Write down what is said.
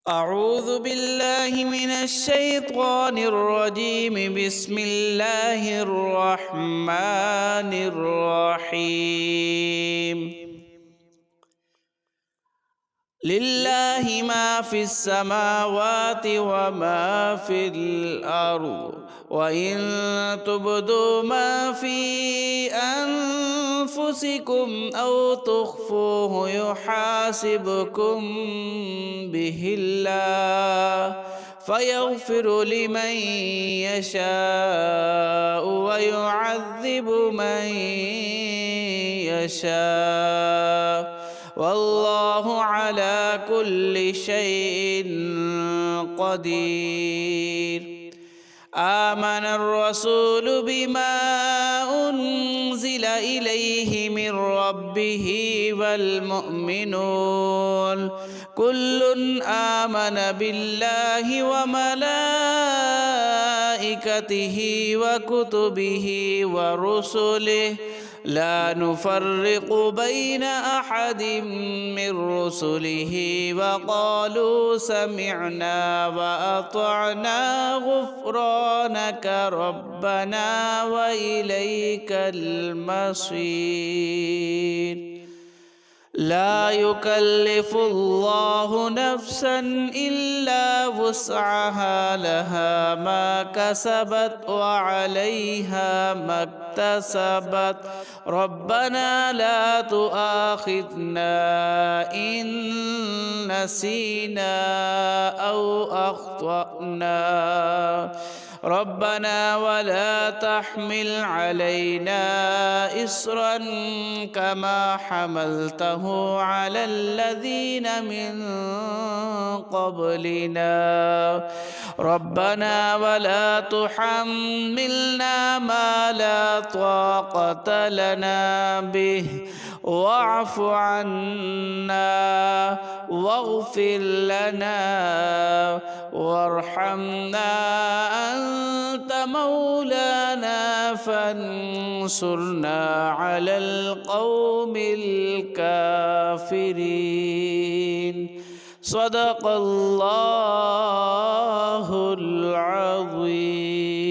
أعوذ بالله من الشيطان الرجيم. بسم الله الرحمن الرحيم. لله ما في السماوات وما في الأرض، وإن تبدوا ما في أنفسكم أو تخفوه يحاسبكم به الله، فيغفر لمن يشاء ويعذب من يشاء، والله على كل شيء قدير. آمن الرسول بما أنزل إليه من ربه والمؤمنون كل آمن بالله وملائكته وكتبه ورسله لا نفرق بين أحد من رسله، وقالوا سمعنا وأطعنا غفرانك ربنا وإليك المصير. لا يكلف الله نفسا إلا وسعها، لها ما كسبت وعليها ما اكتسبت. ربنا لا تؤاخذنا إن نسينا أو أخطأنا، ربنا ولا تحمل علينا إصرا كما حملته على الذين من قبلنا، ربنا ولا تحملنا ما لا طاقة لنا به، واعف عنا واغفر لنا وارحمنا، أنت مولانا فانصرنا على القوم الكافرين. صدق الله العظيم.